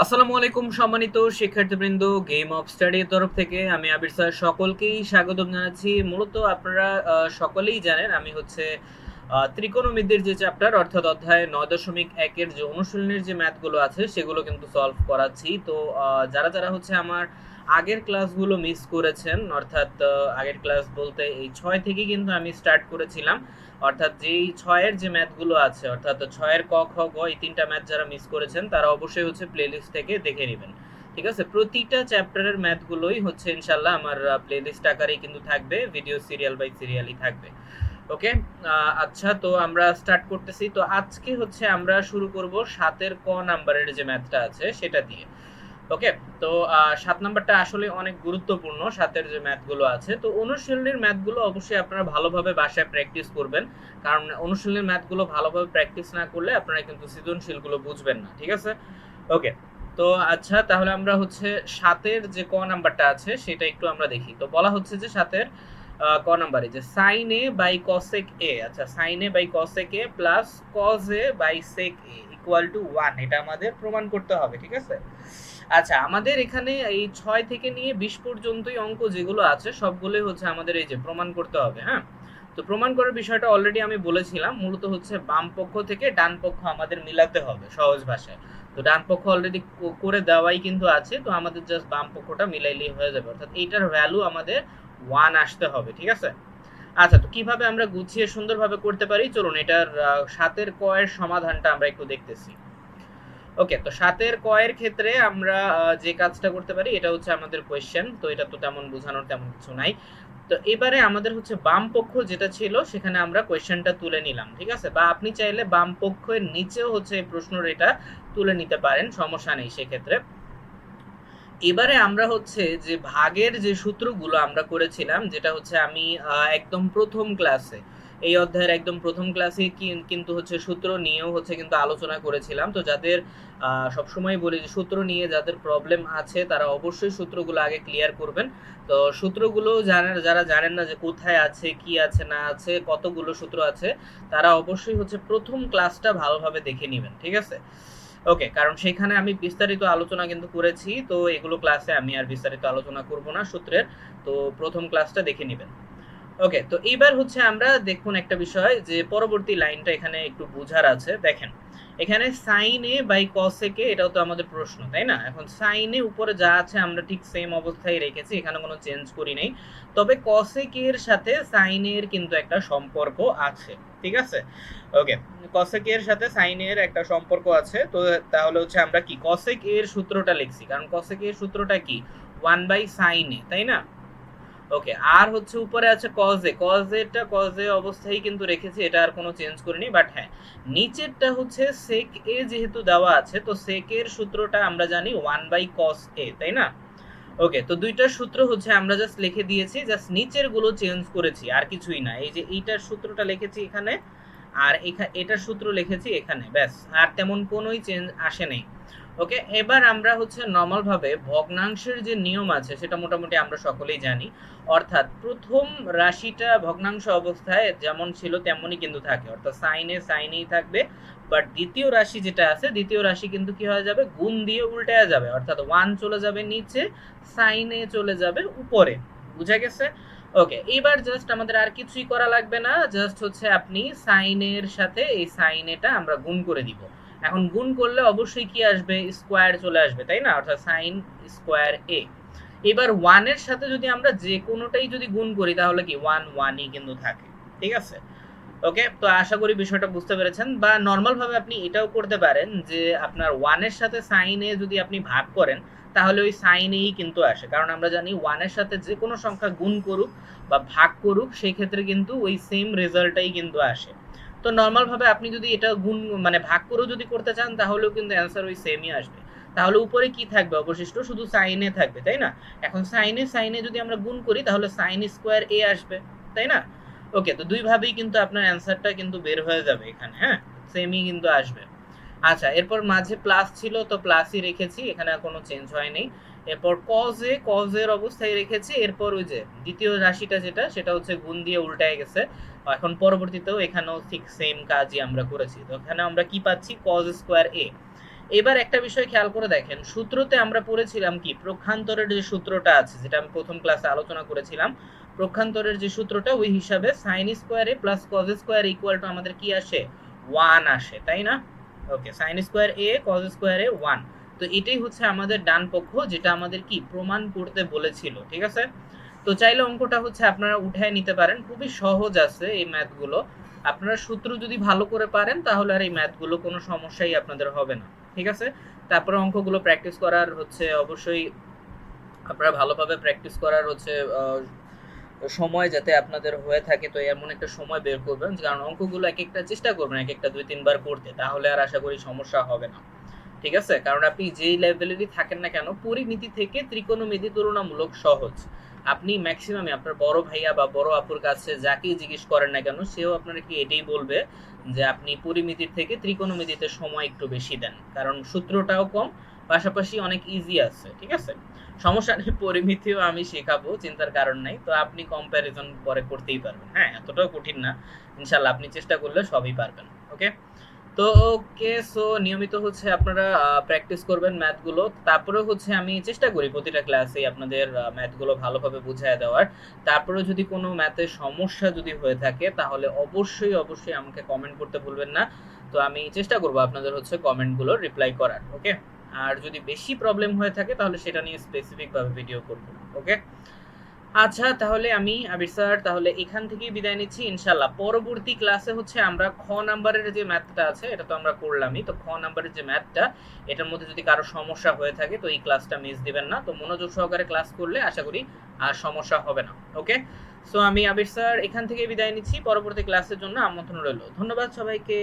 আসসালামু আলাইকুম সম্মানিত শিক্ষার্থীবৃন্দ, গেম অফ স্টাডির তরফ থেকে আমি আবির স্যার সকলকেই স্বাগতম জানাচ্ছি। মূলত আপনারা সকলেই জানেন আমি হচ্ছে ত্রিকোণমিতির যে চ্যাপ্টার অর্থাৎ অধ্যায় 9.1-এর যে অনুশীলনের যে ম্যাথগুলো আছে সেগুলো কিন্তু সলভ করাচ্ছি। তো যারা যারা হচ্ছে আমার আগের ক্লাসগুলো মিস করেছেন, অর্থাৎ আগের ক্লাস বলতে এই 6 থেকে কিন্তু আমি স্টার্ট করেছিলাম, অর্থাৎ যেই 6-এর যে ম্যাথগুলো আছে অর্থাৎ 6-এর ক খ গ এই তিনটা ম্যাথ যারা মিস করেছেন তারা অবশ্যই হচ্ছে প্লেলিস্ট থেকে দেখে নেবেন। ঠিক আছে, প্রতিটা চ্যাপ্টারের ম্যাথগুলোই হচ্ছে ইনশাল্লাহ আমার প্লেলিস্ট আকারেই কিন্তু থাকবে, ভিডিও সিরিয়াল বাই সিরিয়ালই থাকবে। ওকে, আচ্ছা, তো আমরা স্টার্ট করতেছি। তো আজকে হচ্ছে আমরা শুরু করব 7-এর ক নাম্বারের যে ম্যাথটা আছে সেটা দিয়ে। ওকে, তো 7 নাম্বারটা আসলে অনেক গুরুত্বপূর্ণ। 7-এর যে ম্যাথগুলো আছে, তো অনুশীলনীর ম্যাথগুলো অবশ্যই আপনারা ভালোভাবে বাসায় প্র্যাকটিস করবেন, কারণ অনুশীলনীর ম্যাথগুলো ভালোভাবে প্র্যাকটিস না করলে আপনারা কিন্তু সৃজনশীলগুলো বুঝবেন না। ঠিক আছে, ওকে। তো আচ্ছা, তাহলে আমরা হচ্ছে 7-এর যে ক নাম্বারটা আছে সেটা একটু আমরা দেখি। তো বলা হচ্ছে যে 7-এর ক নাম্বারে যে sine A by cosec A, আচ্ছা sine A by cosec A plus cos A by sec A equal to 1, এটা আমাদের প্রমাণ করতে হবে। ঠিক আছে, আচ্ছা আমাদের এখানে এই 6 থেকে নিয়ে 20 পর্যন্তই অঙ্ক যেগুলো আছে সবগুলোই হচ্ছে আমাদের এই যে প্রমাণ করতে হবে। হ্যাঁ, তো প্রমাণ করার বিষয়টা অলরেডি আমি বলেছিলাম, মূলত হচ্ছে বাম পক্ষ থেকে ডান পক্ষ আমাদের মিলাতে হবে সহজ ভাষায়। তো ডান পক্ষ অলরেডি করে দেওয়াই কিন্তু আছে, তো আমাদের জাস্ট বাম পক্ষটা মিলাইলেই হয়ে যাবে, অর্থাৎ এইটার ভ্যালু আমাদের 1 আসতে হবে। ঠিক আছে, আচ্ছা তো কিভাবে আমরা গুছিয়ে সুন্দরভাবে করতে পারি, চলুন এটার 7-এর ক এর সমাধানটা আমরা একটু দেখতেছি। ওকে, তো 7-এর ক এর ক্ষেত্রে আমরা যে কাজটা করতে পারি এটা হচ্ছে আমাদের কোয়েশ্চেন, তো এটা তো তেমন বোঝানোর তেমন কিছু নাই। তো এবারে আমাদের হচ্ছে বাম পক্ষ যেটা ছিল সেখানে আমরা কোয়েশ্চেনটা তুলে নিলাম। ঠিক আছে, বা আপনি চাইলে বাম পক্ষের নিচেও হচ্ছে এই প্রশ্নের এটা তুলে নিতে পারেন, সমস্যা নেই সেক্ষেত্রে। এবারে আমরা হচ্ছে যে ভাগের যে সূত্রগুলো আমরা করেছিলাম, যেটা হচ্ছে আমি একদম প্রথম ক্লাসে, এই অধ্যায়ের একদম প্রথম ক্লাসে কিন্তু হচ্ছে সূত্র নিয়েও হচ্ছে কিন্তু আলোচনা করেছিলাম। তো যাদের সবসময় বলি যে সূত্র নিয়ে যাদের প্রবলেম আছে তারা অবশ্যই সূত্রগুলো আগে ক্লিয়ার করবেন। তো সূত্রগুলো যারা জানেন না যে কোথায় আছে, কি আছে না আছে, কতগুলো সূত্র আছে, তারা অবশ্যই হচ্ছে প্রথম ক্লাসটা ভালোভাবে দেখে নেবেন। ঠিক আছে, ওকে, কারণ সেখানে আমি বিস্তারিত আলোচনা কিন্তু করেছি, তো এগুলো ক্লাসে আমি আর বিস্তারিত আলোচনা করব না সূত্রের। তো প্রথম ক্লাসটা দেখে নেবেন। ওকে, তো এইবার হচ্ছে আমরা দেখুন একটা বিষয়, যে পরবর্তী লাইনটা এখানে একটু বোঝার আছে। দেখেন এখানে সাইন এ বাই কসেক এ, এটাও তো আমাদের প্রশ্ন, তাই না? এখন সাইন এ উপরে যা আছে আমরা ঠিক সেম অবস্থায় রেখেছি, এখানে কোনো চেঞ্জ করি নাই। তবে কসেক এর সাথে সাইন এর কিন্তু একটা সম্পর্ক আছে। ঠিক আছে, ওকে, কসেক এর সাথে সাইন এর একটা সম্পর্ক আছে। তো তাহলে হচ্ছে আমরা কি কসেক এর সূত্রটা লিখছি, কারণ কসেক এর সূত্রটা কি 1 বাই সাইন এ, তাই না? ওকে, আর হচ্ছে উপরে আছে কজ এ, কজ এ অবস্থায় কিন্তু রেখেছি, এটা আর কোনো চেঞ্জ করিনি। বাট হ্যাঁ, নিচেরটা হচ্ছে সেক এ যেহেতু দেওয়া আছে, তো সেক এর সূত্রটা আমরা জানি 1 বাই কস এ, তাই না? ওকে, তো দুইটার সূত্র হচ্ছে আমরা জাস্ট লিখে দিয়েছি, জাস্ট নিচের গুলো চেঞ্জ করেছি, আর কিছুই না। এই যে এইটার সূত্রটা লিখেছি এখানে, আর এটার সূত্র লিখেছি এখানে, ব্যাস, আর তেমন কোনোই চেঞ্জ আসে নাই। ওকে, এবার আমরা হচ্ছে নর্মাল ভাবে ভগ্নাংশের যে নিয়ম আছে সেটা মোটামুটি আমরা সকলেই জানি, অর্থাৎ প্রথম রাশিটা ভগ্নাংশ অবস্থায় যেমন ছিল তেমনই কিন্তু থাকে, অর্থাৎ সাইনে সাইনেই থাকবে। বাট দ্বিতীয় রাশি যেটা আছে, দ্বিতীয় রাশি কিন্তু কি হয়ে যাবে, গুণ দিয়ে উল্টে যাবে, অর্থাৎ 1 চলে যাবে নিচে, সাইনে চলে যাবে উপরে। বুঝা গেছে? ওকে, এবার জাস্ট আমাদের আর কিছুই করা লাগবে না, জাস্ট হচ্ছে আপনি সাইনের সাথে এই সাইনেটা আমরা গুণ করে দিব। এখন গুণ করলে অবশ্যই কি আসবে, স্কোয়ার চলে আসবে, তাই না? অর্থাৎ সাইন স্কোয়ার এ। এবার 1 এর সাথে যদি আমরা যে কোনোটাই যদি গুণ করি তাহলে কি 1 1ই কিন্তু থাকে। ঠিক আছে, ওকে, তো আশা করি বিষয়টা বুঝতে পেরেছেন। বা নর্মাল ভাবে আপনি এটাও করতে পারেন যে আপনার 1 এর সাথে সাইন এ যদি আপনি ভাগ করেন তাহলে ওই সাইন এই কিন্তু আসে, কারণ আমরা জানি 1 এর সাথে যে কোনো সংখ্যা গুণ করুক বা ভাগ করুক সেই ক্ষেত্রে কিন্তু ওই সেম রেজাল্টটাই কিন্তু আসে। তো নর্মাল ভাবে আপনি যদি এটা গুণ মানে ভাগ করেও যদি করতে চান তাহলেও কিন্তু অ্যান্সার ওই সেমই আসবে। তাহলে উপরে কি থাকবে, অবশিষ্ট শুধু সাইনে থাকবে, তাই না? এখন সাইনে সাইনে যদি আমরা গুণ করি তাহলে সাইন স্কোয়ার এ আসবে, তাই না? ওকে, তো দুই ভাবেই কিন্তু আপনার অ্যান্সারটা কিন্তু বের হয়ে যাবে এখানে। হ্যাঁ, সেমই কিন্তু আসবে। আচ্ছা, এরপর মাঝে প্লাস ছিল তো প্লাসই রেখেছি, এখানে আর কোনো চেঞ্জ হয়নি। এরপর কজ এর অবস্থায় রেখেছি, এরপর ওই যে দ্বিতীয় রাশিটা যেটা সেটা হচ্ছে গুণ দিয়ে উল্টায় গেছে। এখন পরবর্তীতেও এখানেও ঠিক সেম কাজই আমরা করেছি। তো এখানে আমরা কি পাচ্ছি, কজ স্কোয়ার এ। এবার একটা বিষয় খেয়াল করে দেখেন, সূত্রতে আমরা পড়েছিলাম কি প্রক্ষান্তরের যে সূত্রটা আছে, যেটা আমি প্রথম ক্লাসে আলোচনা করেছিলাম, প্রক্ষান্তরের যে সূত্রটা ওই হিসাবে sine square A plus cos square equal to আমাদের কি আসে, 1 আসে, তাই না? ওকে, সাইন স্কোয়ার এ কজ স্কোয়ার এ 1। তো এটাই হচ্ছে আমাদের ডান পক্ষ, যেটা আমাদের কি প্রমাণ করতে বলেছিল, ঠিক আছে? তো চাইলে অঙ্কটা হচ্ছে আপনারা উঠায় নিতে পারেন, খুবই সহজ আছে এই ম্যাথগুলো। আপনারা সূত্র যদি ভালো করে পারেন তাহলে আর এই ম্যাথগুলো কোনো সমস্যাই আপনাদের হবে না, ঠিক আছে? তারপরে অঙ্কগুলো প্র্যাকটিস করার হচ্ছে অবশ্যই আপনারা ভালোভাবে প্র্যাকটিস করার হচ্ছে সময় যাতে আপনাদের হয়ে থাকে, তো এমন একটা সময় বের করবেন, কারণ অঙ্কগুলো এক একটা চেষ্টা করবেন এক একটা 2-3 বার করতে, তাহলে আর আশা করি সমস্যা হবে না, ঠিক আছে? কারণ আপনি যেই লেভেলেরই থাকেন না কেন, পরিমিতি থেকে ত্রিকোণমিতি তুলনামূলক সহজ। আপনি ম্যাক্সিমামে আপনার বড় ভাইয়া বা বড় আপুর কাছে যাকেই জিজ্ঞেস করেন না কেন, সেও আপনাকে এটাই বলবে যে আপনি পরিমিতির থেকে ত্রিকোণমিতিতে সময় একটু বেশি দেন, কারণ সূত্রটাও কম, পাশাপাশি অনেক ইজি আছে, ঠিক আছে? সমস্যা নেই, পরিমিতিও আমি শেখাবো, চিন্তার কারণ নাই। তো আপনি কম্প্যারিজন পরে করতেই পারবেন, হ্যাঁ, এতটাও কঠিন না, ইনশাল্লাহ আপনি চেষ্টা করলে সবই পারবেন। ওকে, তো ওকে, সো নিয়মিত হচ্ছে আপনারা প্র্যাকটিস করবেন ম্যাথগুলো। তারপরে হচ্ছে আমি চেষ্টা করি প্রতিটা ক্লাসে আপনাদের ম্যাথগুলো ভালোভাবে বুঝায় দেওয়ার। তারপরে যদি কোনো ম্যাথে সমস্যা যদি হয়ে থাকে তাহলে অবশ্যই অবশ্যই আমাকে কমেন্ট করতে ভুলবেন না। তো আমি চেষ্টা করব আপনাদের হচ্ছে কমেন্টগুলো রিপ্লাই করার। ওকে, আর যদি বেশি প্রবলেম হয়ে থাকে তাহলে সেটা নিয়ে স্পেসিফিকভাবে ভিডিও করব। ওকে, আচ্ছা, তাহলে আমি আবির স্যার তাহলে এখান থেকেই বিদায় নিচ্ছি, ইনশাল্লাহ পরবর্তী ক্লাসে হচ্ছে আমরা খ নাম্বারের যে ম্যাথটা আছে এটা তো আমরা করলামই, তো খ নাম্বারের যে ম্যাথটা, এটার মধ্যে যদি কারো সমস্যা হয়ে থাকে তো এই ক্লাসটা মিস দিবেন না, তো মনোযোগ সহকারে ক্লাস করলে আশা করি আর সমস্যা হবে না। ওকে, সো আমি আবির স্যার এখান থেকে বিদায় নিচ্ছি, পরবর্তী ক্লাসের জন্য আমন্ত্রণ রইল। ধন্যবাদ সবাইকে।